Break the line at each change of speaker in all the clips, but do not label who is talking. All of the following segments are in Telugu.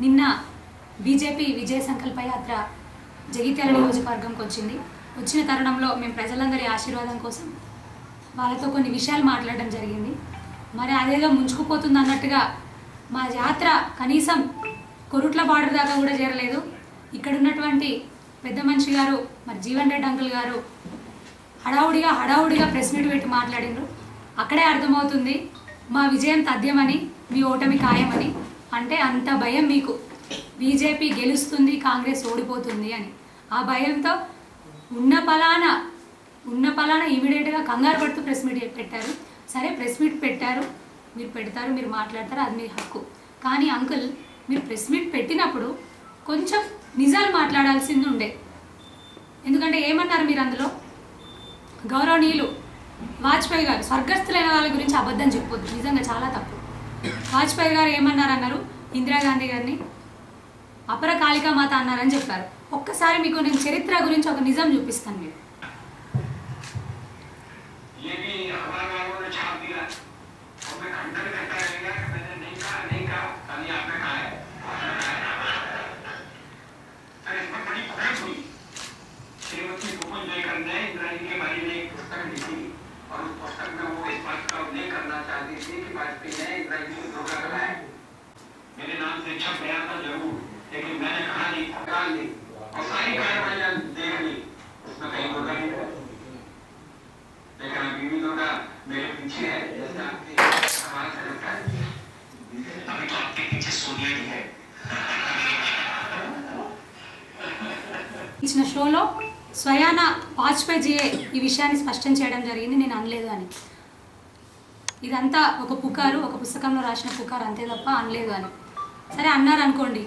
నిన్న బీజేపీ విజయ సంకల్ప యాత్ర జగిత్యాల నియోజకవర్గంకి వచ్చిన తరుణంలో మేము ప్రజలందరి ఆశీర్వాదం కోసం వాళ్ళతో కొన్ని విషయాలు మాట్లాడడం జరిగింది. మరి అదేదో ముంచుకుపోతుంది అన్నట్టుగా మా యాత్ర కనీసం కొరుట్ల బార్డర్ దాకా కూడా చేరలేదు. ఇక్కడ ఉన్నటువంటి పెద్ద మనిషి గారు మరి జీవన్ రెడ్డి అంకుల్ గారు హడావుడిగా ప్రెస్ మీట్ పెట్టి మాట్లాడినారు. అక్కడే అర్థమవుతుంది మా విజయం తథ్యమని, మీ ఓటమి ఖాయమని. అంటే అంత భయం మీకు బీజేపీ గెలుస్తుంది, కాంగ్రెస్ ఓడిపోతుంది అని. ఆ భయంతో ఉన్న పలానా ఇమీడియట్గా కంగారు పడుతూ ప్రెస్ మీట్ పెట్టారు. సరే, ప్రెస్ మీట్ పెట్టారు, మీరు పెడతారు, మీరు మాట్లాడతారు, అది మీ హక్కు. కానీ అంకుల్, మీరు ప్రెస్ మీట్ పెట్టినప్పుడు కొంచెం నిజాలు మాట్లాడాల్సింది ఉండే. ఎందుకంటే ఏమన్నారు మీరు అందులో, గౌరవనీయులు వాజ్పేయి గారు స్వర్గస్థులైన వాళ్ళ గురించి అబద్ధం చెప్పొద్దు, నిజంగా చాలా తప్పు. వాజ్పేయి గారు ఏమన్నారన్నారు, ఇందిరాగాంధీ గారిని అపర కాళికా మాత అన్నారని చెప్పారు. ఒక్కసారి మీకు నేను చరిత్ర గురించి ఒక నిజం చూపిస్తాను. మీరు
और उस पुस्तक में वो स्पष्ट नहीं करना चाहती थी कि वाजपेयी ने इजराइल को धोखा कराया। मेरे नाम से छप गया था जरूर, लेकिन मैंने कहा नहीं, निकाल दी और सारी कार्रवाइयां देख ली, उसमें कहीं धोखा नहीं था। लेकिन अभी भी धोखा मेरे पीछे है, जैसे आपके हमारा लगता है। अभी तो आपके पीछे सोनिया जी है।
ఇచ్చిన షోలో స్వయాన వాజ్పేయిజీయే ఈ విషయాన్ని స్పష్టం చేయడం జరిగింది, నేను అనలేదు అని. ఇదంతా ఒక పుకారు, ఒక పుస్తకంలో రాసిన పుకారు అంతే తప్ప అనలేదు అని. సరే అన్నారు అనుకోండి,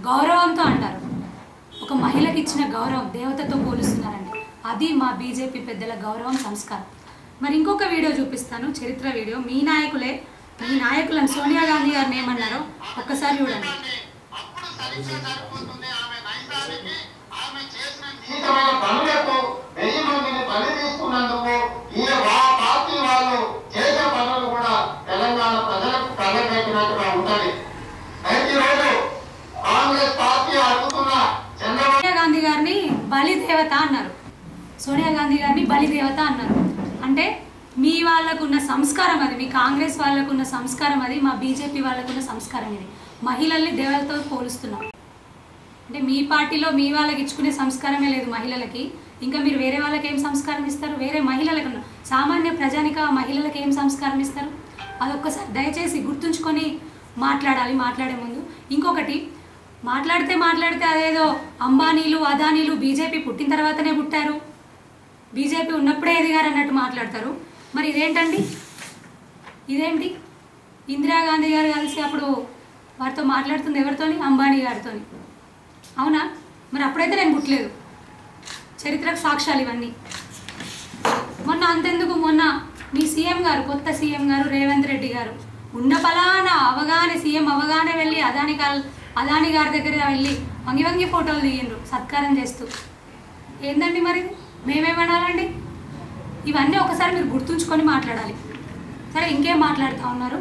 గౌరవంతో అంటారు. ఒక మహిళకి ఇచ్చిన గౌరవం దేవతతో పోలుస్తున్నారండి. అది మా బీజేపీ పెద్దల గౌరవం, సంస్కారం. మరి ఇంకొక వీడియో చూపిస్తాను, చరిత్ర వీడియో. మీ నాయకులను సోనియా గాంధీ గారిని ఏమన్నారో ఒక్కసారి చూడండి.
పనులకు 1000 మందిని బలి తీసుకున్నందుకు ఈ పార్టీ వాళ్ళు చేసే పనులు కూడా తెలంగాణ ప్రజలకు కళ్ళకెట్టినట్టుగా ఉంటది. ప్రతిరోజు కాంగ్రెస్ పార్టీ అడుగుతున్న
సోనియా గాంధీ గారిని బలిదేవత అన్నారు. సోనియా గాంధీ గారిని బలిదేవత అన్నారు. అంటే మీ వాళ్ళకున్న సంస్కారం అది, మీ కాంగ్రెస్ వాళ్ళకున్న సంస్కారం అది, మా బీజేపీ వాళ్ళకున్న సంస్కారం ఇది. మహిళల్ని దేవతతో పోలుస్తున్నాం. అంటే మీ పార్టీలో మీ వాళ్ళకి ఇచ్చుకునే సంస్కారమే లేదు మహిళలకి, ఇంకా మీరు వేరే వాళ్ళకి ఏం సంస్కారం ఇస్తారు? వేరే మహిళలకు, సామాన్య ప్రజానిక మహిళలకు ఏం సంస్కారం ఇస్తారు? అదొక్కసారి దయచేసి గుర్తుంచుకొని మాట్లాడాలి మాట్లాడే ముందు. ఇంకొకటి, మాట్లాడితే అదేదో అంబానీలు అదానీలు బీజేపీ పుట్టిన తర్వాతనే పుట్టారు, బీజేపీ ఉన్నప్పుడే ఎదిగారు అన్నట్టు మాట్లాడతారు. మరి ఇదేంటి? ఇందిరాగాంధీ గారు కలిసి అప్పుడు వారితో మాట్లాడుతుంది ఎవరితోని? అంబానీ గారితోని. అవునా? మరి అప్పుడైతే నేను పుట్టలేదు. చరిత్రకు సాక్ష్యాలు ఇవన్నీ. అంతెందుకు, మొన్న మీ సీఎం గారు, కొత్త సీఎం గారు రేవంత్ రెడ్డి గారు ఉన్న పలానా సీఎం అవగానే వెళ్ళి అదాని గారి దగ్గర వెళ్ళి వంగి ఫోటోలు దిగిండ్రు సత్కారం చేస్తూ. ఏందండి మరి, మేమేమనాలండి? ఇవన్నీ ఒకసారి మీరు గుర్తుంచుకొని మాట్లాడాలి. సరే, ఇంకేం మాట్లాడుతూ ఉన్నారు?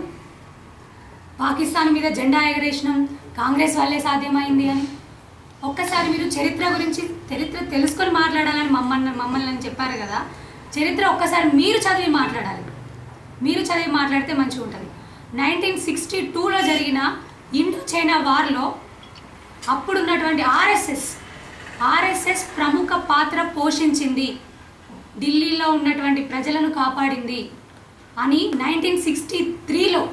పాకిస్తాన్ మీద జెండా ఎగరేసినాం, కాంగ్రెస్ వల్లే సాధ్యమైంది అని. ఒక్కసారి మీరు చరిత్ర తెలుసుకొని మాట్లాడాలని మమ్మల్ని అని చెప్పారు కదా. చరిత్ర ఒక్కసారి మీరు చదివి మాట్లాడాలి. మీరు చదివి మాట్లాడితే మంచిగా ఉంటుంది. 1962లో జరిగిన ఇండో చైనా వార్లో అప్పుడున్నటువంటి ఆర్ఎస్ఎస్ ప్రముఖ పాత్ర పోషించింది, ఢిల్లీలో ఉన్నటువంటి ప్రజలను కాపాడింది అని 1963లో,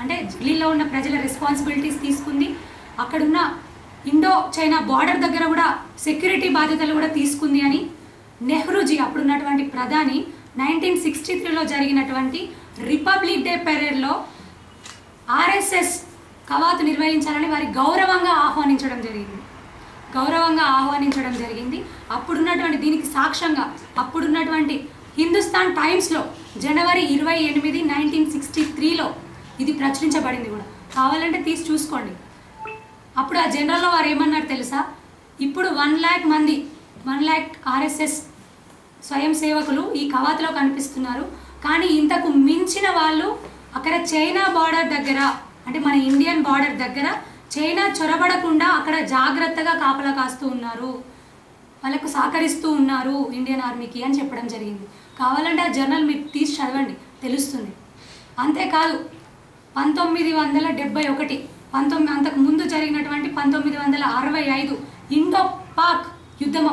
అంటే ఢిల్లీలో ఉన్న ప్రజల రెస్పాన్సిబిలిటీస్ తీసుకుంది. అక్కడున్న ఇండో చైనా బార్డర్ దగ్గర కూడా సెక్యూరిటీ బాధ్యతలు కూడా తీసుకుంది అని నెహ్రూజీ, అప్పుడున్నటువంటి ప్రధాని, 1963లో జరిగినటువంటి రిపబ్లిక్ డే పెరేడ్లో ఆర్ఎస్ఎస్ కవాతు నిర్వహించాలని వారి గౌరవంగా ఆహ్వానించడం జరిగింది. అప్పుడున్నటువంటి దీనికి సాక్ష్యంగా అప్పుడున్నటువంటి హిందుస్థాన్ టైమ్స్లో జనవరి 28, 1963లో ఇది ప్రచురించబడింది కూడా. కావాలంటే తీసి చూసుకోండి. అప్పుడు ఆ జనరల్లో వారు ఏమన్నారు తెలుసా? ఇప్పుడు 1 lakh ఆర్ఎస్ఎస్ స్వయం సేవకులు ఈ కవాతులో కనిపిస్తున్నారు, కానీ ఇంతకు మించిన వాళ్ళు అక్కడ చైనా బార్డర్ దగ్గర, అంటే మన ఇండియన్ బార్డర్ దగ్గర చైనా చొరబడకుండా అక్కడ జాగ్రత్తగా కాపలా కాస్తూ ఉన్నారు, వాళ్ళకు సహకరిస్తూ ఉన్నారు ఇండియన్ ఆర్మీకి అని చెప్పడం జరిగింది. కావాలంటే ఆ జర్నల్ మీరు తీసి చదవండి, తెలుస్తుంది. అంతేకాదు 1971 అంతకు ముందు జరిగినటువంటి 1965 ఇండో పాక్ యుద్ధం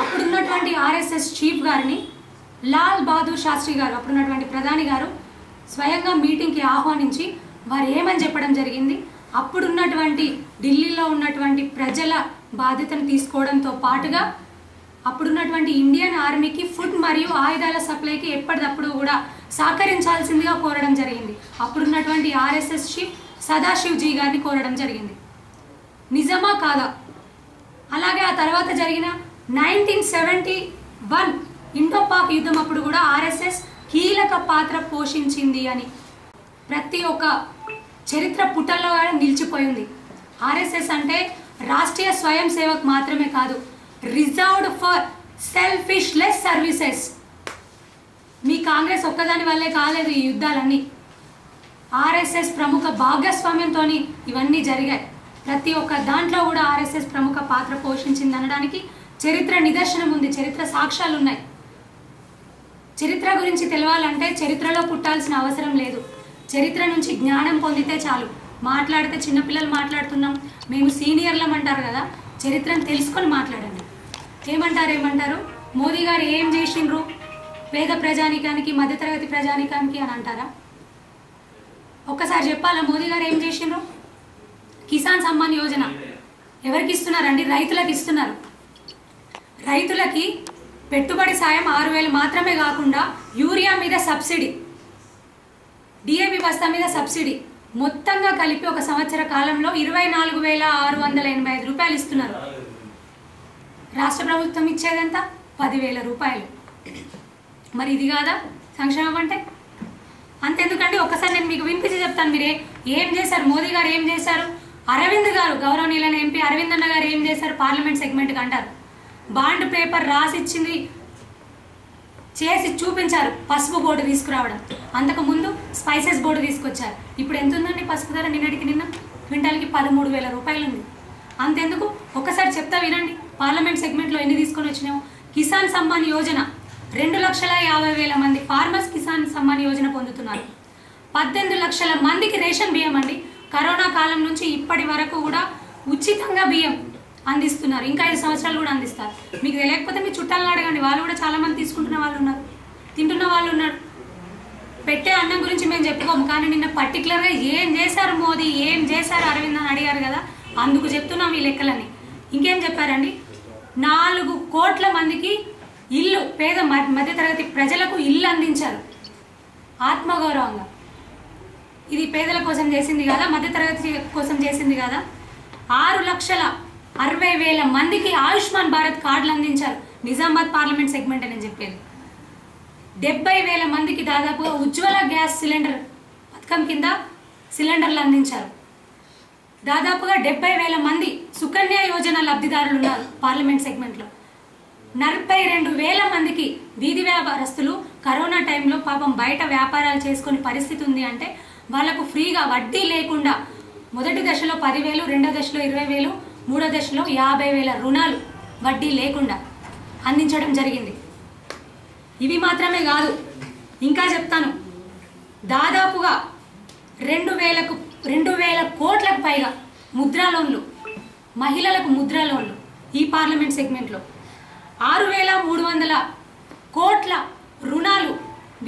అప్పుడున్నటువంటి ఆర్ఎస్ఎస్ చీఫ్ గారిని లాల్ బహదూర్ శాస్త్రి గారు, అప్పుడున్నటువంటి ప్రధాని గారు స్వయంగా మీటింగ్కి ఆహ్వానించి వారు ఏమని చెప్పడం జరిగింది, అప్పుడున్నటువంటి ఢిల్లీలో ఉన్నటువంటి ప్రజల బాధ్యతను తీసుకోవడంతో పాటుగా అప్పుడున్నటువంటి ఇండియన్ ఆర్మీకి ఫుడ్ మరియు ఆయుధాల సప్లైకి ఎప్పటికప్పుడు కూడా సహకరించాల్సిందిగా కోరడం జరిగింది. అప్పుడున్నటువంటి ఆర్ఎస్ఎస్ చీఫ్ సదాశివ్జీ గారిని కోరడం జరిగింది. నిజమా కాదా? అలాగే ఆ తర్వాత జరిగిన 1971 ఇండో పాక్ యుద్ధం అప్పుడు కూడా ఆర్ఎస్ఎస్ కీలక పాత్ర పోషించింది అని ప్రతి ఒక్క చరిత్ర పుటల్లో నిలిచిపోయింది. ఆర్ఎస్ఎస్ అంటే రాష్ట్రీయ స్వయం సేవక్ మాత్రమే కాదు, రిజర్వ్డ్ ఫర్ సెల్ఫిష్లెస్ సర్వీసెస్. మీ కాంగ్రెస్ ఒక్కదాని వల్లే కాలేదు ఈ యుద్ధాలన్నీ, ఆర్ఎస్ఎస్ ప్రముఖ భాగస్వామ్యంతో ఇవన్నీ జరిగాయి. ప్రతి ఒక్క దాంట్లో కూడా ఆర్ఎస్ఎస్ ప్రముఖ పాత్ర పోషించింది అనడానికి చరిత్ర నిదర్శనం ఉంది, చరిత్ర సాక్ష్యాలు ఉన్నాయి. చరిత్ర గురించి తెలవాలంటే చరిత్రలో పుట్టాల్సిన అవసరం లేదు, చరిత్ర నుంచి జ్ఞానం పొందితే చాలు. మాట్లాడితే చిన్నపిల్లలు మాట్లాడుతున్నాం, మేము సీనియర్లం అంటారు కదా, చరిత్రను తెలుసుకొని మాట్లాడండి. ఏమంటారు మోదీ గారు ఏం చేసిండ్రు పేద ప్రజానికానికి, మధ్యతరగతి ప్రజానికానికి అని అంటారా? ఒక్కసారి చెప్పాలా మోదీ గారు ఏం చేసిండ్రు? కిసాన్ సమ్మాన్ యోజన ఎవరికి ఇస్తున్నారండి? రైతులకు ఇస్తున్నారు. రైతులకి పెట్టుబడి సాయం 6,000 మాత్రమే కాకుండా యూరియా మీద సబ్సిడీ, డిఏపి బస్తా మీద సబ్సిడీ మొత్తంగా కలిపి ఒక సంవత్సర కాలంలో 24,685 రూపాయలు ఇస్తున్నారు. రాష్ట్ర ప్రభుత్వం ఇచ్చేదంతా 10,000 రూపాయలు. మరి ఇది కాదా సంక్షేమం అంటే? అంతెందుకండి, ఒక్కసారి నేను మీకు వినిపించి చెప్తాను. మీరే ఏం చేశారు, మోదీ గారు ఏం చేశారు, అరవింద్ గారు గౌరవనీయులైన ఎంపీ అరవింద్ అన్న గారు ఏం చేశారు పార్లమెంట్ సెగ్మెంట్కి అంటారు. బాండ్ పేపర్ రాసిచ్చింది చేసి చూపించారు, పసుపు బోర్డు తీసుకురావడం. అంతకుముందు స్పైసెస్ బోర్డు తీసుకొచ్చారు. ఇప్పుడు ఎంత ఉందండి పసుపు ధర? నిన్న క్వింటాల్కి 13,000 రూపాయలు ఉంది. అంతెందుకు, ఒక్కసారి చెప్తా వినండి పార్లమెంట్ సెగ్మెంట్లో ఎన్ని తీసుకొని వచ్చినావు. కిసాన్ సమ్మాన్ యోజన 2,50,000 మంది ఫార్మర్స్ కిసాన్ సమ్మాన్ యోజన పొందుతున్నారు. 18 లక్షల మందికి రేషన్ బియ్యం అండి. కరోనా కాలం నుంచి ఇప్పటి వరకు కూడా ఉచితంగా బియ్యం అందిస్తున్నారు. ఇంకా 5 సంవత్సరాలు కూడా అందిస్తారు. మీకు తెలియకపోతే మీ చుట్టాలను అడగండి, వాళ్ళు కూడా చాలా మంది తీసుకుంటున్న వాళ్ళు ఉన్నారు, తింటున్న వాళ్ళు ఉన్నారు. పెట్టే అన్నం గురించి మేము చెప్పుకోము, కానీ నిన్న పర్టికులర్గా ఏం చేశారు మోదీ, ఏం చేశారు అరవింద్ అని అడిగారు కదా, అందుకు చెప్తున్నాం ఈ లెక్కలని. ఇంకేం చెప్పారండి, 4 కోట్ల మందికి ఇల్లు, పేద మధ్యతరగతి ప్రజలకు ఇల్లు అందించారు ఆత్మగౌరవంగా. ఇది పేదల కోసం చేసింది కదా, మధ్యతరగతి కోసం చేసింది కదా. 6,60,000 మందికి ఆయుష్మాన్ భారత్ కార్డులు అందించారు. నిజామాబాద్ పార్లమెంట్ సెగ్మెంట్ అని చెప్పేది. 70,000 మందికి దాదాపుగా ఉజ్వల గ్యాస్ సిలిండర్ పథకం కింద సిలిండర్లు అందించారు. దాదాపుగా 70,000 మంది సుకన్య యోజన లబ్ధిదారులు ఉన్నారు పార్లమెంట్ సెగ్మెంట్లో. 42,000 మందికి వీధి వ్యాపారస్తులు కరోనా టైంలో పాపం బయట వ్యాపారాలు చేసుకునే పరిస్థితి ఉంది అంటే వాళ్లకు ఫ్రీగా వడ్డీ లేకుండా మొదటి దశలో 10,000, రెండో దశలో 20,000, మూడో దశలో 50,000 రుణాలు వడ్డీ లేకుండా అందించడం జరిగింది. ఇవి మాత్రమే కాదు, ఇంకా చెప్తాను, దాదాపుగా 2,000 కోట్లకు పైగా ముద్రా లోన్లు, మహిళలకు ముద్రా లోన్లు ఈ పార్లమెంట్ సెగ్మెంట్లో. 6,300 కోట్ల రుణాలు,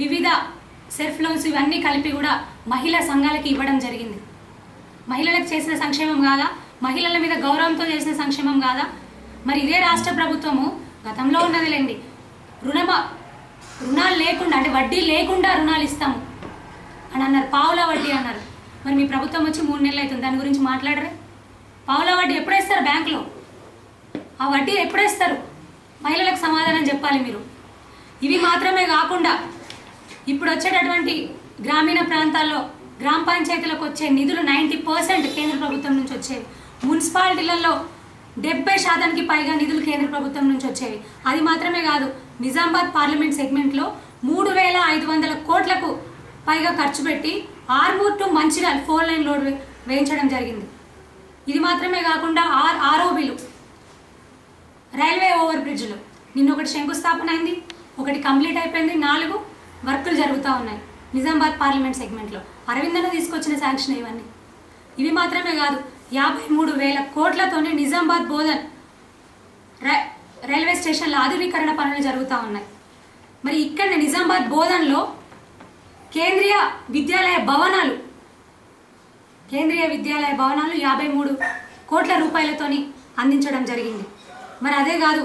వివిధ సెల్ఫ్ లోన్స్ ఇవన్నీ కలిపి కూడా మహిళా సంఘాలకి ఇవ్వడం జరిగింది. మహిళలకు చేసిన సంక్షేమం కాదా? మహిళల మీద గౌరవంతో చేసిన సంక్షేమం కాదా? మరి ఇదే రాష్ట్ర ప్రభుత్వము గతంలో ఉన్నదిలేండి, రుణాలు లేకుండా అంటే వడ్డీ లేకుండా రుణాలు ఇస్తాము అని అన్నారు, పావులా వడ్డీ అన్నారు. మరి మీ ప్రభుత్వం వచ్చి 3 నెలలు అవుతుంది, దాని గురించి మాట్లాడరే? పావులా వడ్డీ ఎప్పుడేస్తారు బ్యాంకులో? ఆ వడ్డీ ఎప్పుడేస్తారు? మహిళలకు సమాధానం చెప్పాలి మీరు. ఇవి మాత్రమే కాకుండా ఇప్పుడు వచ్చేటటువంటి గ్రామీణ ప్రాంతాల్లో గ్రామ పంచాయతీలకు వచ్చే నిధులు 90% కేంద్ర ప్రభుత్వం నుంచి వచ్చేవి. మున్సిపాలిటీలలో 70% పైగా నిధులు కేంద్ర ప్రభుత్వం నుంచి వచ్చేవి. అది మాత్రమే కాదు, నిజామాబాద్ పార్లమెంట్ సెగ్మెంట్లో 3,500 కోట్లకు పైగా ఖర్చు పెట్టి ఆర్మూర్ టు మంచిర్యాల 4 లైన్ వేయించడం జరిగింది. ఇది మాత్రమే కాకుండా ఆర్ఓబీలు, రైల్వే ఓవర్ బ్రిడ్జ్లు నిన్న ఒకటి శంకుస్థాపన అయింది, ఒకటి కంప్లీట్ అయిపోయింది, 4 వర్కులు జరుగుతూ ఉన్నాయి నిజామాబాద్ పార్లమెంట్ సెగ్మెంట్లో. అరవిందన తీసుకొచ్చిన శాంక్షన్ ఇవన్నీ. ఇవి మాత్రమే కాదు, 53,000 కోట్లతోనే నిజామాబాద్ బోధన్ రైల్వే స్టేషన్ల ఆధునీకరణ పనులు జరుగుతూ ఉన్నాయి. మరి ఇక్కడ నిజామాబాద్ బోధన్లో కేంద్రీయ విద్యాలయ భవనాలు 53 కోట్ల రూపాయలతోని అందించడం జరిగింది. మరి అదే కాదు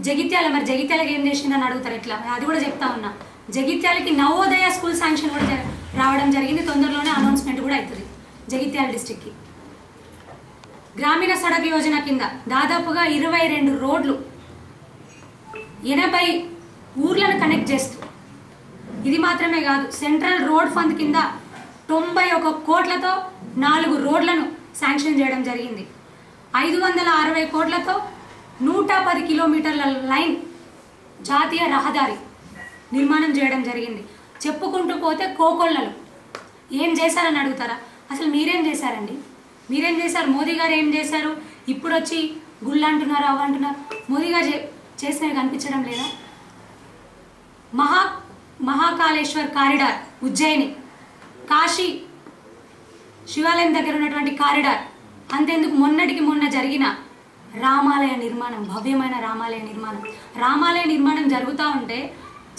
జగిత్యాల, మరి జగిత్యాలకి ఏం చేసిందని అడుగుతారు ఎట్లా, అది కూడా చెప్తా ఉన్నా. జగిత్యాలకి నవోదయ స్కూల్ శాంక్షన్ కూడా రావడం జరిగింది, తొందరలోనే అనౌన్స్మెంట్ కూడా అవుతుంది జగిత్యాల డిస్టిక్కి. గ్రామీణ సడక్ యోజన కింద దాదాపుగా 22 రోడ్లు 80 ఊర్లను కనెక్ట్ చేస్తూ, ఇది మాత్రమే కాదు సెంట్రల్ రోడ్ ఫండ్ కింద 91 కోట్లతో 4 రోడ్లను శాంక్షన్ చేయడం జరిగింది. 560 కోట్లతో 110 కిలోమీటర్ల లైన్ జాతీయ రహదారి నిర్మాణం చేయడం జరిగింది. చెప్పుకుంటూ పోతే కోకొల్లలు. ఏం చేశారని అడుగుతారా? అసలు మీరేం చేశారండి? మీరేం చేశారు? మోదీ గారు ఏం చేశారు? ఇప్పుడు వచ్చి గుళ్ళు అంటున్నారు, అవి అంటున్నారు. మోదీ గారు చేసినవి కనిపించడం లేదా? మహాకాళేశ్వర్ కారిడార్, ఉజ్జయిని కాశీ శివాలయం దగ్గర ఉన్నటువంటి కారిడార్, అంతేందుకు మొన్నటికి మొన్న జరిగిన రామాలయ నిర్మాణం, భవ్యమైన రామాలయ నిర్మాణం జరుగుతూ ఉంటే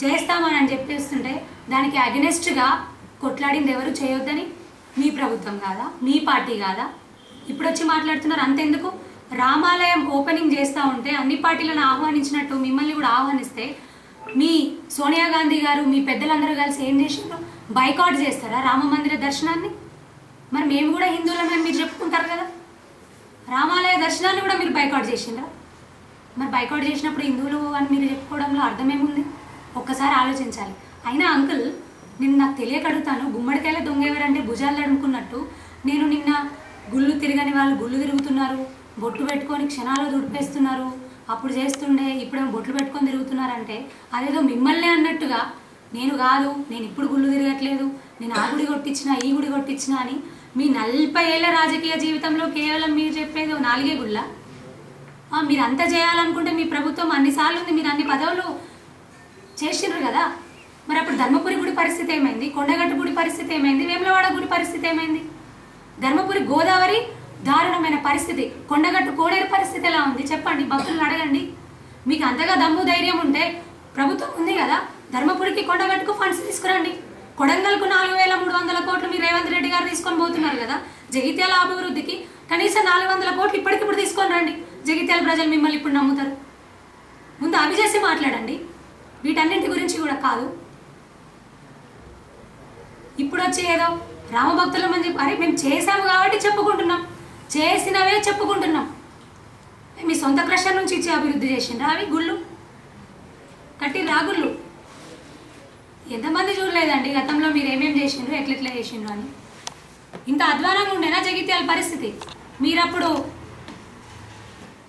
చేస్తామని చెప్పేస్తుంటే దానికి అగెనెస్ట్గా కొట్లాడింది ఎవరు? చేయొద్దని మీ ప్రభుత్వం కాదా? మీ పార్టీ కాదా? ఇప్పుడు వచ్చి మాట్లాడుతున్నారు. అంతెందుకు రామాలయం ఓపెనింగ్ చేస్తూ ఉంటే అన్ని పార్టీలను ఆహ్వానించినట్టు మిమ్మల్ని కూడా ఆహ్వానిస్తే మీ సోనియా గాంధీ గారు, మీ పెద్దలందరూ కలిసి ఏం చేసిండ్రు? బైకాట్ చేస్తారా రామ మందిర దర్శనాన్ని? మరి మేము కూడా హిందువులమని మీరు చెప్పుకుంటారు కదా, రామాలయ దర్శనాన్ని కూడా మీరు బైకాట్ చేసిండ్రా? మరి బైకాట్ చేసినప్పుడు హిందువులు అని మీరు చెప్పుకోవడంలో అర్థమేముంది? ఒక్కసారి ఆలోచించాలి. అయినా అంకుల్, నిన్న నాకు తెలియక అడుగుతాను, గుమ్మడికాయల దొంగ ఎవరంటే భుజాలు అడుముకున్నట్టు నేను నిన్న గుళ్ళు తిరగని వాళ్ళు గుళ్ళు తిరుగుతున్నారు, బొట్టు పెట్టుకొని క్షణాలు దుడిపేస్తున్నారు, అప్పుడు చేస్తుండే ఇప్పుడేమో బొట్లు పెట్టుకొని తిరుగుతున్నారంటే అదేదో మిమ్మల్నే అన్నట్టుగా, నేను కాదు, నేను ఇప్పుడు గుళ్ళు తిరగట్లేదు, నేను ఆ గుడి కొట్టించిన ఈ గుడి కొట్టించిన అని మీ 40 ఏళ్ల రాజకీయ జీవితంలో కేవలం మీరు చెప్పేది 4 గుళ్ళ. మీరు అంతా చేయాలనుకుంటే మీ ప్రభుత్వం అన్నిసార్లు ఉంది, మీరు అన్ని పదవులు చేసిండ్రు కదా. మరి అప్పుడు ధర్మపురి గుడి పరిస్థితి ఏమైంది? కొండగట్టు గుడి పరిస్థితి ఏమైంది? వేములవాడ గుడి పరిస్థితి ఏమైంది? ధర్మపురి గోదావరి దారుణమైన పరిస్థితి, కొండగట్టు కోడేరు పరిస్థితి ఎలా ఉంది చెప్పండి, భక్తులను అడగండి. మీకు అంతగా దమ్ము ధైర్యం ఉంటే ప్రభుత్వం ఉంది కదా, ధర్మపురికి కొండగట్టుకు ఫండ్స్ తీసుకురండి. కొడంగల్కు 4,300 కోట్లు మీ రేవంత్ రెడ్డి గారు తీసుకొని పోతున్నారు కదా. జగిత్యాల అభివృద్ధికి కనీసం 400 కోట్లు ఇప్పటికిప్పుడు తీసుకొని రండి. జగిత్యాల ప్రజలు మిమ్మల్ని ఇప్పుడు నమ్ముతారు. ముందు అవి చేసి మాట్లాడండి, వీటన్నింటి గురించి కూడా కాదు. ఇప్పుడు వచ్చి ఏదో రామభక్తులం అని చెప్పి, అరే మేము చేసాము కాబట్టి చెప్పుకుంటున్నాం, చేసినవే చెప్పుకుంటున్నాం. మీ సొంత క్రషర్ నుంచి ఇచ్చి అభివృద్ధి చేసిండ్రా అవి గుళ్ళు కట్టిర్రా? గుళ్ళు ఎంతమంది చూడలేదండి గతంలో మీరు ఏమేమి చేసిండ్రు, ఎట్లెట్లా చేసిండ్రు అని. ఇంత అధ్వానంగా ఉండేనా జగిత్యాల పరిస్థితి? మీరప్పుడు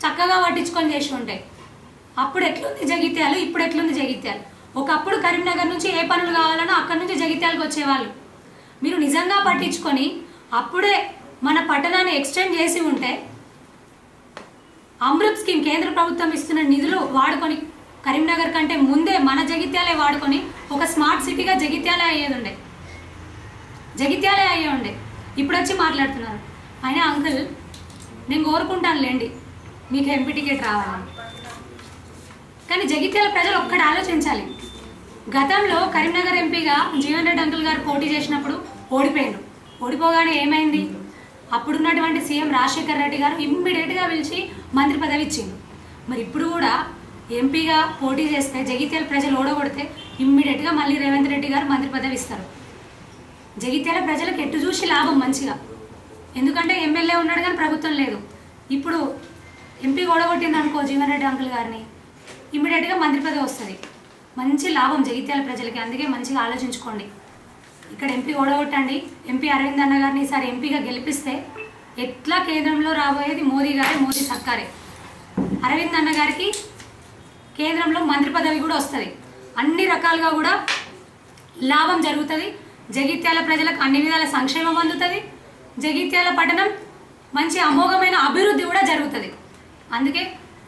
చక్కగా పట్టించుకొని చేసి ఉంటే అప్పుడు ఎట్లుంది జగిత్యాలు, ఇప్పుడు ఎట్లుంది జగిత్యాలు? ఒకప్పుడు కరీంనగర్ నుంచి ఏ పనులు కావాలన్నా అక్కడి నుంచి జగిత్యాలకు వచ్చేవాళ్ళు. మీరు నిజంగా పట్టించుకొని అప్పుడే మన పట్టణాన్ని ఎక్స్టెండ్ చేసి ఉంటే అమృత్ స్కీమ్ కేంద్ర ప్రభుత్వం ఇస్తున్న నిధులు వాడుకొని కరీంనగర్ కంటే ముందే మన జగిత్యాలే వాడుకొని ఒక స్మార్ట్ సిటీగా జగిత్యాలే అయ్యే ఉండే. ఇప్పుడు వచ్చి మాట్లాడుతున్నారు. అయినా అంకుల్, నేను కోరుకుంటాను లేండి మీకు ఎంపీ టికెట్ రావాలని, కానీ జగిత్యాల ప్రజలు ఒక్కటి ఆలోచించాలి. గతంలో కరీంనగర్ ఎంపీగా జీవన్ రెడ్డి అంకుల్ గారు పోటీ చేసినప్పుడు ఓడిపోయారు. ఓడిపోగానే ఏమైంది? అప్పుడున్నటువంటి సీఎం రాజశేఖర్ రెడ్డి గారు ఇమ్మీడియట్గా పిలిచి మంత్రి పదవి ఇచ్చింది. మరి ఇప్పుడు కూడా ఎంపీగా పోటీ చేస్తే జగిత్యాల ప్రజలు ఓడగొడితే ఇమ్మీడియట్గా మళ్ళీ రేవంత్ రెడ్డి గారు మంత్రి పదవి ఇస్తారు. జగిత్యాల ప్రజలకు ఎటు చూసి లాభం మంచిగా, ఎందుకంటే ఎమ్మెల్యే ఉన్నాడు కానీ ప్రభుత్వం లేదు. ఇప్పుడు ఎంపీ ఓడగొట్టింది అనుకో జీవన్ రెడ్డి అంకుల్ గారిని, ఇమ్మీడియట్గా మంత్రి పదవి వస్తుంది. మంచి లాభం జగిత్యాల ప్రజలకి. అందుకే మంచిగా ఆలోచించుకోండి. ఇక్కడ ఎంపీ ఓడగొట్టండి. ఎంపీ అరవింద్ అన్న గారిని ఈసారి ఎంపీగా గెలిపిస్తే ఎట్లా కేంద్రంలో రాబోయేది మోదీ గారే, మోదీ సర్కారే. అరవింద్ అన్న గారికి కేంద్రంలో మంత్రి పదవి కూడా వస్తుంది. అన్ని రకాలుగా కూడా లాభం జరుగుతుంది. జగిత్యాల ప్రజలకు అన్ని విధాల సంక్షేమం అందుతుంది. జగిత్యాల పట్టణం మంచి అమోఘమైన అభివృద్ధి కూడా జరుగుతుంది. అందుకే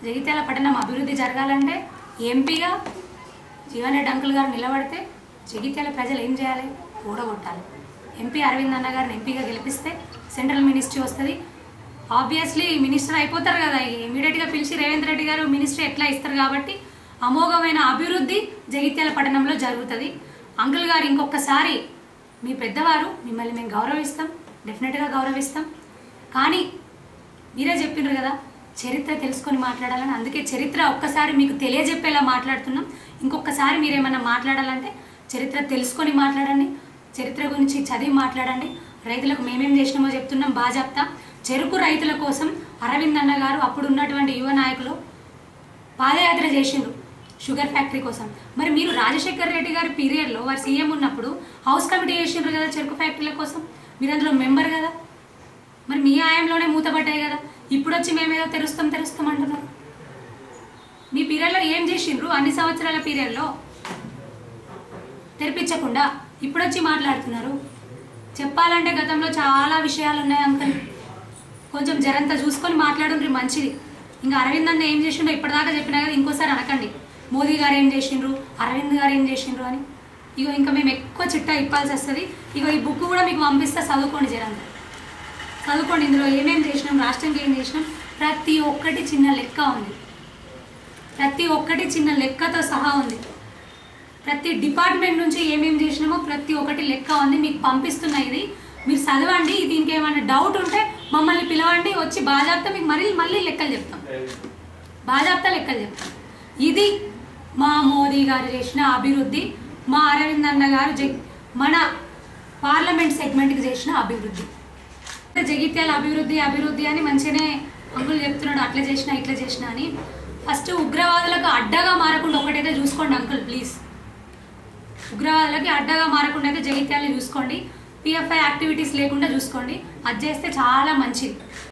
జగిత్యాల పట్టణం అభివృద్ధి జరగాలంటే ఎంపీగా జీవన్ రెడ్డి అంకుల్ గారు నిలబడితే జగిత్యాల ప్రజలు ఏం చేయాలి? ఓడగొట్టాలి. ఎంపీ అరవింద్ అన్న గారిని ఎంపీగా గెలిపిస్తే సెంట్రల్ మినిస్ట్రీ వస్తుంది. ఆబ్వియస్లీ మినిస్టర్ అయిపోతారు కదా, ఇమీడియట్గా పిలిచి రేవంత్ రెడ్డి గారు మినిస్ట్రీ ఎట్లా ఇస్తారు. కాబట్టి అమోఘమైన అభివృద్ధి జగిత్యాల పట్టణంలో జరుగుతుంది. అంకుల్ గారు ఇంకొకసారి మీ పెద్దవారు, మిమ్మల్ని మేము గౌరవిస్తాం, డెఫినెట్గా గౌరవిస్తాం. కానీ మీరే చెప్పిండ్రు కదా చరిత్ర తెలుసుకొని మాట్లాడాలని. అందుకే చరిత్ర ఒక్కసారి మీకు తెలియజెప్పేలా మాట్లాడుతున్నాం. ఇంకొకసారి మీరేమన్నా మాట్లాడాలంటే చరిత్ర తెలుసుకొని మాట్లాడండి, చరిత్ర గురించి చదివి మాట్లాడండి. రైతులకు మేమేం చేసినామో చెప్తున్నాం బాజాప్తా. చెరుకు రైతుల కోసం అరవింద్ అన్న గారు అప్పుడు ఉన్నటువంటి యువ నాయకులు పాదయాత్ర చేసిండ్రు షుగర్ ఫ్యాక్టరీ కోసం. మరి మీరు రాజశేఖర్ రెడ్డి గారి పీరియడ్లో వారు సీఎం ఉన్నప్పుడు హౌస్ కమిటీ చేసిండ్రు కదా చెరుకు ఫ్యాక్టరీల కోసం, మీరు అందులో మెంబర్ కదా. మరి మీ ఆయంలోనే మూతపడ్డాయి కదా. ఇప్పుడు వచ్చి మేమేదో తెరుస్తాం అంటున్నారు. మీ పీరియడ్లో ఏం చేసిండ్రు? అన్ని సంవత్సరాల పీరియడ్లో తెరిపించకుండా ఇప్పుడు వచ్చి మాట్లాడుతున్నారు. చెప్పాలంటే గతంలో చాలా విషయాలు ఉన్నాయి అంకల్, కొంచెం జరంతా చూసుకొని మాట్లాడుండ్రి మంచిది. ఇంకా అరవింద్ అన్న ఏం చేసిండ్రో ఇప్పటిదాకా చెప్పినా కదా, ఇంకోసారి అనకండి మోదీ గారు ఏం చేసిండ్రు, అరవింద్ గారు ఏం చేసిండ్రు అని. ఇగో ఇంకా మేము ఎక్కువ చిట్టా ఇప్పాల్సి వస్తుంది. ఇగో ఈ బుక్ కూడా మీకు పంపిస్తే చదువుకోండి, జరంతా చదువుకోండి. ఇందులో ఏమేమి చేసినాం, రాష్ట్రానికి ఏం చేసినాం, ప్రతి ఒక్కటి చిన్న లెక్క ఉంది. ప్రతి ఒక్కటి చిన్న లెక్కతో సహా ఉంది. ప్రతి డిపార్ట్మెంట్ నుంచి ఏమేమి చేసినామో ప్రతి ఒక్కటి లెక్క ఉంది. మీకు పంపిస్తున్న ఇది మీరు చదవండి. దీనికి ఏమైనా డౌట్ ఉంటే మమ్మల్ని పిలవండి, వచ్చి బాజాప్తా మీకు మళ్ళీ లెక్కలు చెప్తాం, బాజాప్తా లెక్కలు చెప్తాం. ఇది మా మోదీ గారు చేసిన అభివృద్ధి, మా అరవింద్ అన్న గారు మన పార్లమెంట్ సెగ్మెంట్కి చేసిన అభివృద్ధి. జగిత్యాల అభివృద్ధి అని మంచిగానే అంకుల్ చెప్తున్నాడు, అట్లా చేసినా ఇట్లా చేసినా అని. ఫస్ట్ ఉగ్రవాదులకు అడ్డగా మారకుండా ఒకటైతే చూసుకోండి అంకుల్ ప్లీజ్. ఉగ్రవాదులకి అడ్డగా మారకుండా అయితే జగిత్యాలని చూసుకోండి. పిఎఫ్ఐ యాక్టివిటీస్ లేకుండా చూసుకోండి. అది చేస్తే చాలా మంచిది.